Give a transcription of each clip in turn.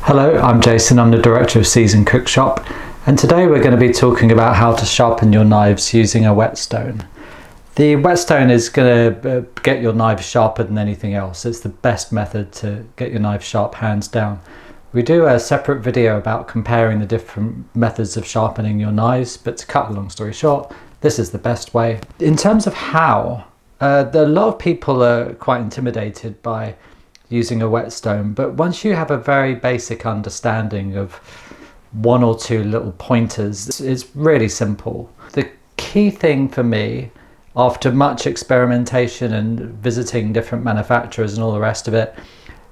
Hello, I'm Jason, I'm the director of Seasoned Cookshop, and today we're going to be talking about how to sharpen your knives using a whetstone. The whetstone is going to get your knives sharper than anything else. It's the best method to get your knife sharp, hands down. We do a separate video about comparing the different methods of sharpening your knives, but to cut a long story short, this is the best way. In terms of how, a lot of people are quite intimidated by using a whetstone, but once you have a very basic understanding of one or two little pointers, it's really simple. The key thing for me, after much experimentation and visiting different manufacturers and all the rest of it,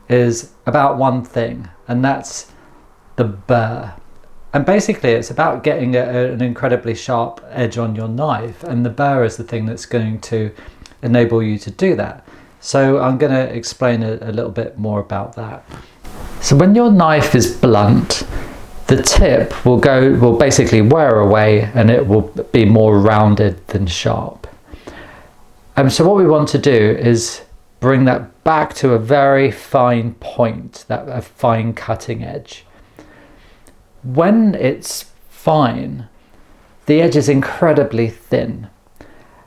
is about one thing, and that's the burr. And basically it's about getting an incredibly sharp edge on your knife, and the burr is the thing that's going to enable you to do that. So I'm going to explain a little bit more about that. So when your knife is blunt, the tip will basically wear away and it will be more rounded than sharp. So what we want to do is bring that back to a very fine point, a fine cutting edge. When it's fine, the edge is incredibly thin.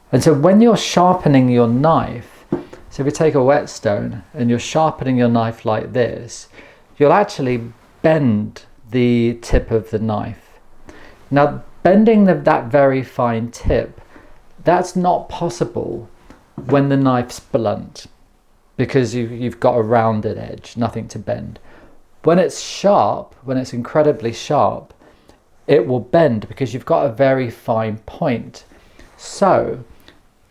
And so when you're sharpening your knife, so if you take a whetstone and you're sharpening your knife like this, you'll actually bend the tip of the knife. Now, bending that very fine tip, that's not possible when the knife's blunt, because you've got a rounded edge, nothing to bend. When it's sharp, when it's incredibly sharp, it will bend because you've got a very fine point. So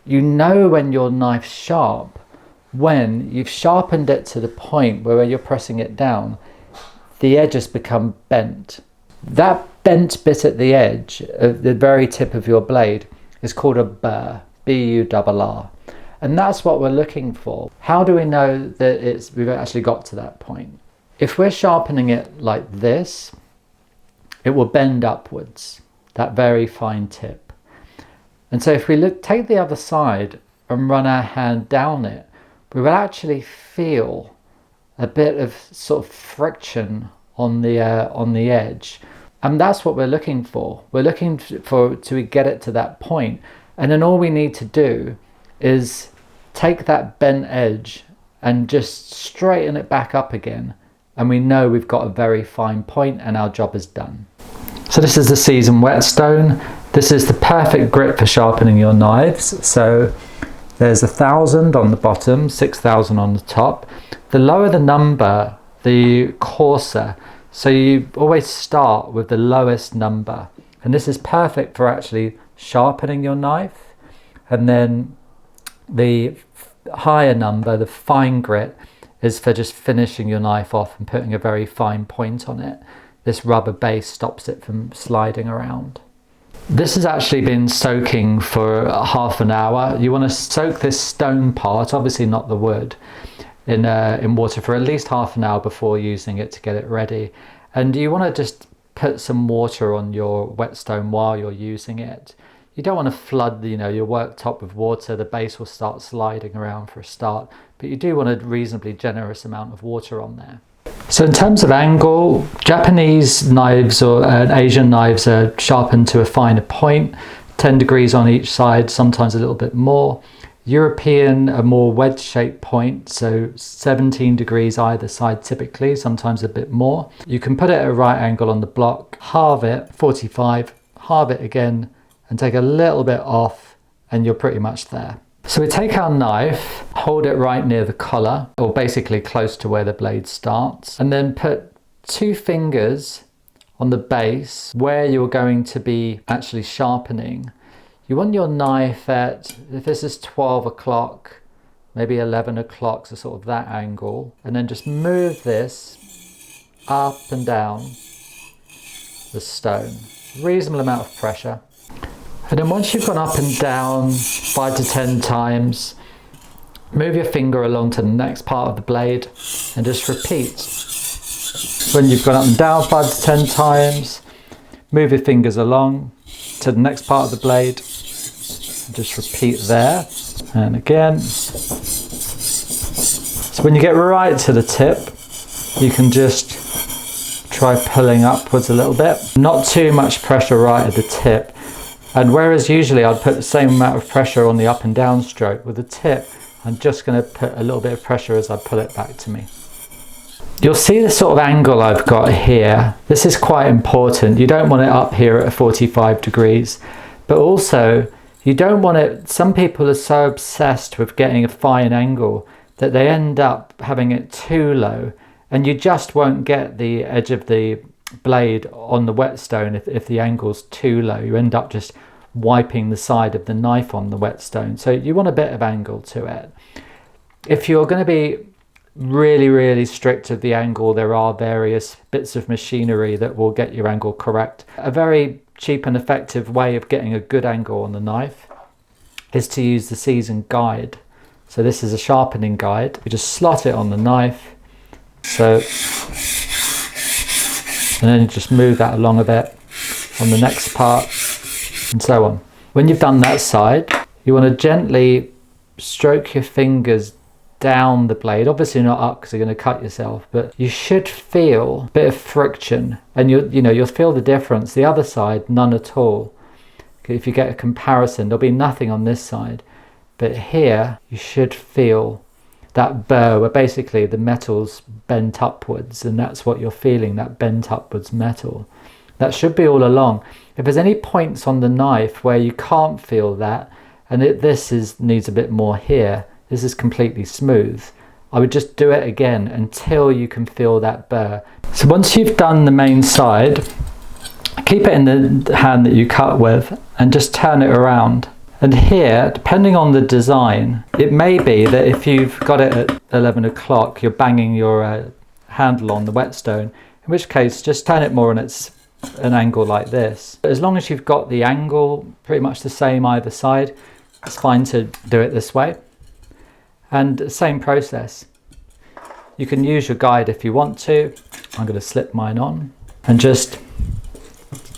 you know when your knife's sharp when you've sharpened it to the point where you're pressing it down, the edge has become bent. That bent bit at the edge, of the very tip of your blade, is called a burr, B-U-R-R. And that's what we're looking for. How do we know that we've actually got to that point? If we're sharpening it like this, it will bend upwards, that very fine tip. And so if we take the other side and run our hand down it, we will actually feel a bit of sort of friction on the edge, and that's what we're looking for. We're looking to get it to that point, and then all we need to do is take that bent edge and just straighten it back up again, and we know we've got a very fine point and our job is done. So this is the Seasoned Whetstone. This is the perfect grip for sharpening your knives. So there's 1,000 on the bottom, 6,000 on the top. The lower the number, the coarser. So you always start with the lowest number. And this is perfect for actually sharpening your knife. And then the higher number, the fine grit, is for just finishing your knife off and putting a very fine point on it. This rubber base stops it from sliding around. This has actually been soaking for half an hour. You want to soak this stone part, obviously not the wood, in water for at least half an hour before using it to get it ready. And you want to just put some water on your whetstone while you're using it. You don't want to flood your worktop with water. The base will start sliding around for a start, but you do want a reasonably generous amount of water on there. So in terms of angle, Japanese knives or Asian knives are sharpened to a finer point, 10 degrees on each side, sometimes a little bit more. European, a more wedge-shaped point, so 17 degrees either side typically, sometimes a bit more. You can put it at a right angle on the block, halve it, 45, halve it again, and take a little bit off, and you're pretty much there. So we take our knife, hold it right near the collar, or basically close to where the blade starts, and then put 2 fingers on the base where you're going to be actually sharpening. You want your knife at, if this is 12 o'clock, maybe 11 o'clock, so sort of that angle, and then just move this up and down the stone. Reasonable amount of pressure. And then once you've gone up and down 5 to 10 times, move your finger along to the next part of the blade and just repeat. When you've gone up and down 5 to 10 times, move your fingers along to the next part of the blade and just repeat there. And again. So when you get right to the tip, you can just try pulling upwards a little bit. Not too much pressure right at the tip. And whereas usually I'd put the same amount of pressure on the up and down stroke, with the tip, I'm just going to put a little bit of pressure as I pull it back to me. You'll see the sort of angle I've got here. This is quite important. You don't want it up here at 45 degrees, but also you don't want it, some people are so obsessed with getting a fine angle that they end up having it too low, and you just won't get the edge of the blade on the whetstone if the angle's too low. You end up just wiping the side of the knife on the whetstone. So you want a bit of angle to it. If you're going to be really strict with the angle, there are various bits of machinery that will get your angle correct. A very cheap and effective way of getting a good angle on the knife is to use the seasoned guide. So this is a sharpening guide. You just slot it on the knife, so, and then you just move that along a bit on the next part, and so on. When you've done that side, you want to gently stroke your fingers down the blade, obviously not up because you're going to cut yourself, but you should feel a bit of friction, and you'll feel the difference. The other side, none at all. If you get a comparison, there'll be nothing on this side, but here you should feel that burr where basically the metal's bent upwards, and that's what you're feeling, that bent upwards metal. That should be all along. If there's any points on the knife where you can't feel that, and needs a bit more here, this is completely smooth, I would just do it again until you can feel that burr. So once you've done the main side, keep it in the hand that you cut with and just turn it around. And here, depending on the design, it may be that if you've got it at 11 o'clock, you're banging your handle on the whetstone, in which case just turn it more on an angle like this. But as long as you've got the angle pretty much the same either side, it's fine to do it this way. And same process. You can use your guide if you want to. I'm going to slip mine on and just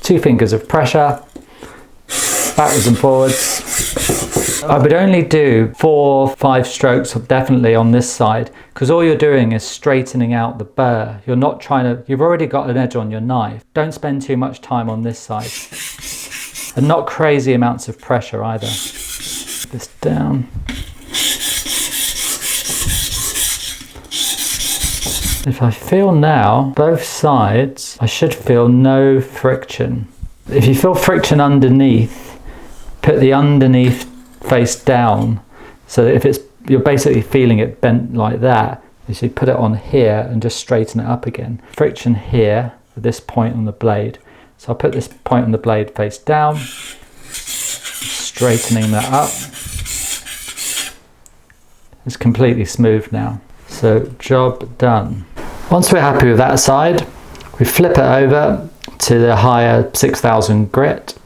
2 fingers of pressure, backwards and forwards. I would only do 4 or 5 strokes definitely on this side, because all you're doing is straightening out the burr. You're not you've already got an edge on your knife. Don't spend too much time on this side. And not crazy amounts of pressure either. This down. If I feel now, both sides, I should feel no friction. If you feel friction underneath, put the underneath face down, so that if you're basically feeling it bent like that, you put it on here and just straighten it up again. Friction here at this point on the blade. So I'll put this point on the blade face down, straightening that up. It's completely smooth now. So job done. Once we're happy with that side, we flip it over to the higher 6000 grit.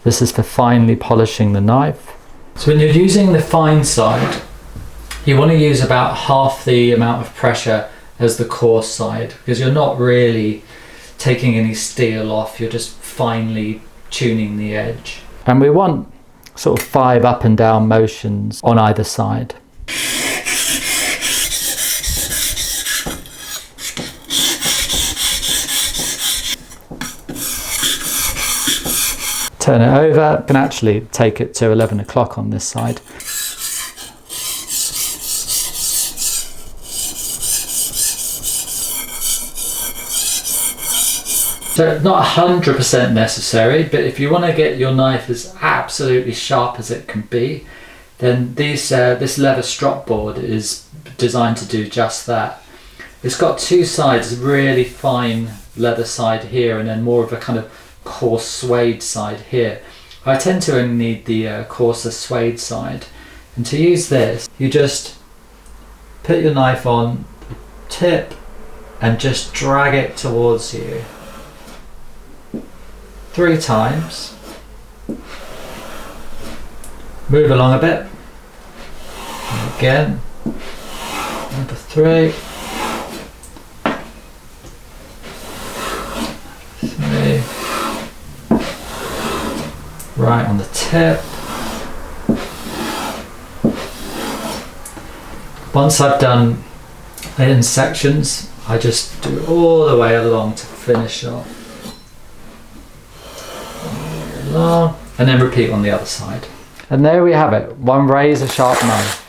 This is for finely polishing the knife. So when you're using the fine side, you want to use about half the amount of pressure as the coarse side, because you're not really taking any steel off, you're just finely tuning the edge. And we want sort of 5 up and down motions on either side. Turn it over, you can actually take it to 11 o'clock on this side. So not 100% necessary, but if you want to get your knife as absolutely sharp as it can be, then this leather strop board is designed to do just that. It's got 2 sides, really fine leather side here, and then more of a kind of coarse suede side here. I tend to only need the coarser suede side, and to use this you just put your knife on the tip and just drag it towards you 3 times, move along a bit, and again, number 3, 3, right on the tip. Once I've done it in sections, I just do it all the way along to finish off. Along, and then repeat on the other side. And there we have it, one razor sharp knife.